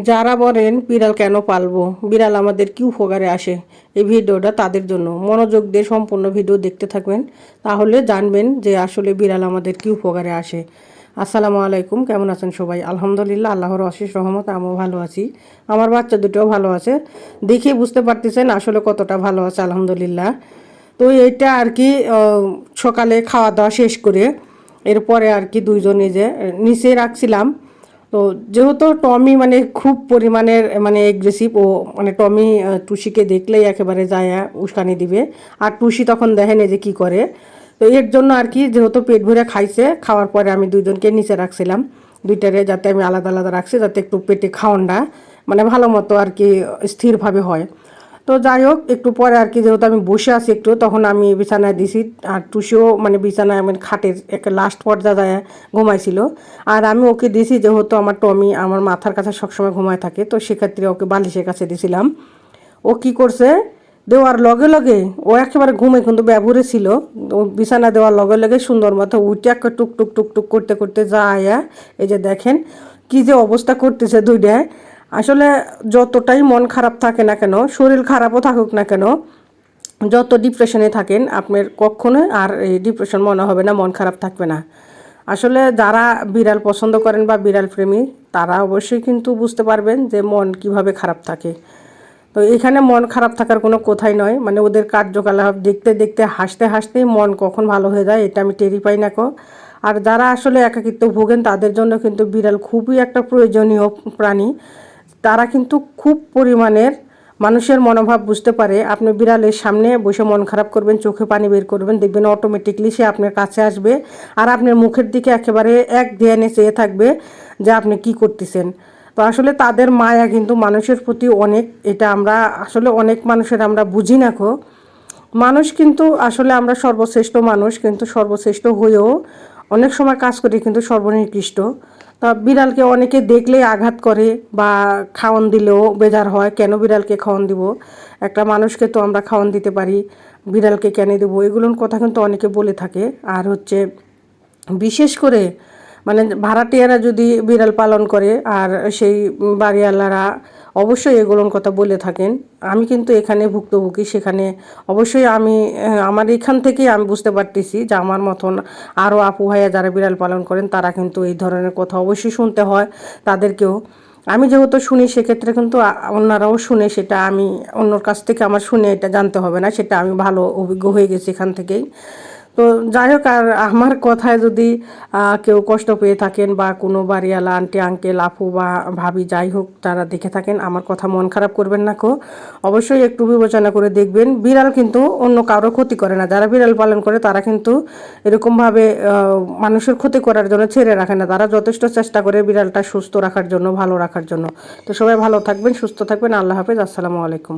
যারা বলেন বিড়াল কেন পালবো, বিড়াল আমাদের কি উপকারে আসে, এই ভিডিওটা তাদের জন্য। মনোযোগ দিয়ে সম্পূর্ণ ভিডিও দেখতে থাকবেন, তাহলে জানবেন যে আসলে বিড়াল আমাদের কি উপকারে আসে। আসসালামু আলাইকুম, কেমন আছেন সবাই? আলহামদুলিল্লাহ, আল্লাহর অশেষ রহমত, আমিও ভালো আছি। আমার বাচ্চা দুটোও ভালো আছে, দেখে বুঝতে পারতেছেন আসলে কতটা ভালো আছে আলহামদুলিল্লাহ। তো এইটা আর কি সকালে খাওয়া দাওয়া শেষ করে এরপরে আর কি দুইজনে যে নিচে রাখছিলাম। তো যেহেতু টমি মানে খুব পরিমাণের মানে এগ্রেসিভ, ও মানে টমি টুসিকে দেখলেই একেবারে যায় উস্কানি দিবে, আর টুসি তখন দেখেন যে কি করে। তো এর জন্য আর কি যেহেতু পেট ভরে খাইছে, খাওয়ার পরে আমি দুইজনকে নিচে রাখছিলাম, দুইটারে যাতে আমি আলাদা আলাদা রাখছি, যাতে একটু পেটে খাওয়ানটা মানে ভালো মতো আর কি স্থিরভাবে হয়। তো যাই হোক, একটু পরে আর কি যেহেতু আমি বসে আছি একটু, তখন আমি বিছানায় দিছি, আর টুসিও মানে বিছানায় আমি খাটের একটা লাস্ট পর্যায়ে ঘুমাইছিল। আর আমি ওকে দিছি, যেহেতু আমার টমি আমার মাথার কাছে সবসময় ঘুমায় থাকে, তো সেক্ষেত্রে ওকে বালিশের কাছে দিছিলাম। ও কি করছে, দেওয়ার লগে লগে ও একেবারে ঘুমে কিন্তু ব্যবহারে ছিল। ও বিছানা দেওয়ার লগে লগে সুন্দর মতো উঠে একটা টুক টুক টুক টুক করতে করতে যায়। এই যে দেখেন কি যে অবস্থা করতেছে দুইটায়। আসলে যতটাই মন খারাপ থাকে না কেন, শরীর খারাপও থাকুক না কেন, যত ডিপ্রেশনে থাকেন আপনার কখনোই আর এই ডিপ্রেশন মনে হবে না, মন খারাপ থাকবে না। আসলে যারা বিড়াল পছন্দ করেন বা বিড়াল প্রেমী, তারা অবশ্যই কিন্তু বুঝতে পারবেন যে মন কিভাবে খারাপ থাকে। তো এখানে মন খারাপ থাকার কোনো কথাই নয়, মানে ওদের কার্যকলাপ দেখতে দেখতে হাসতে হাসতেই মন কখন ভালো হয়ে যায় এটা আমি টেরই পাই না কো। আর যারা আসলে একাকিত্ব ভোগেন, তাদের জন্য কিন্তু বিড়াল খুবই একটা প্রয়োজনীয় প্রাণী। তারা কিন্তু খুব পরিমাণের মানুষের মনোভাব বুঝতে পারে। আপনি বিড়ালের সামনে বসে মন খারাপ করবেন, চোখে পানি বের করবেন, দেখবেন অটোমেটিকলি সে আপনার কাছে আসবে, আর আপনার মুখের দিকে একেবারে এক ধ্যানে চেয়ে থাকবে যে আপনি কি করতেছেন। তো আসলে তাদের মায়া কিন্তু মানুষের প্রতি অনেক, এটা আমরা আসলে অনেক মানুষের আমরা বুঝি না কো। মানুষ কিন্তু আসলে আমরা সর্বশ্রেষ্ঠ মানুষ, কিন্তু সর্বশ্রেষ্ঠ হয়েও অনেক সময় কাজ করি কিন্তু সর্বনিকৃষ্ট। তা বিড়ালকে অনেকে দেখলেই আঘাত করে বা খাওয়ান দিলেও বেজার হয়, কেন বিড়ালকে খাওয়ান দিব, একটা মানুষকে তো আমরা খাওয়ান দিতে পারি, বিড়ালকে কেন দেবো, এগুলোর কথা কিন্তু অনেকে বলে থাকে। আর হচ্ছে বিশেষ করে মানে ভাড়াটিয়ারা যদি বিড়াল পালন করে, আর সেই বাড়িওয়ালারা অবশ্যই এগুলোর কথা বলে থাকেন। আমি কিন্তু এখানে ভুক্তভোগী, সেখানে অবশ্যই আমি আমার এখান থেকেই আমি বুঝতে পারতেছি যে আমার মতন আরও আপু ভাইয়া যারা বিড়াল পালন করেন, তারা কিন্তু এই ধরনের কথা অবশ্যই শুনতে হয় তাদেরকেও। আমি যেহেতু শুনি, সেক্ষেত্রে কিন্তু অন্যরাও শুনে, সেটা আমি অন্যর কাছ থেকে আমার শুনে এটা জানতে হবে না, সেটা আমি ভালো অভিজ্ঞ হয়ে গেছি এখান থেকেই। তো যাই হোক, আর আমার কথায় যদি কেউ কষ্ট পেয়ে থাকেন, বা কোনো বাড়িওয়ালা আন্টি আঙ্কেল আপু বা ভাবি যাই হোক যারা দেখে থাকেন, আমার কথা মন খারাপ করবেন না কো। অবশ্যই একটু বিবেচনা করে দেখবেন, বিড়াল কিন্তু অন্য কারো ক্ষতি করে না। যারা বিড়াল পালন করে তারা কিন্তু এরকমভাবে মানুষের ক্ষতি করার জন্য ছেড়ে রাখে না, তারা যথেষ্ট চেষ্টা করে বিড়ালটা সুস্থ রাখার জন্য, ভালো রাখার জন্য। তো সবাই ভালো থাকবেন, সুস্থ থাকবেন, আল্লাহ হাফেজ, আসসালামু আলাইকুম।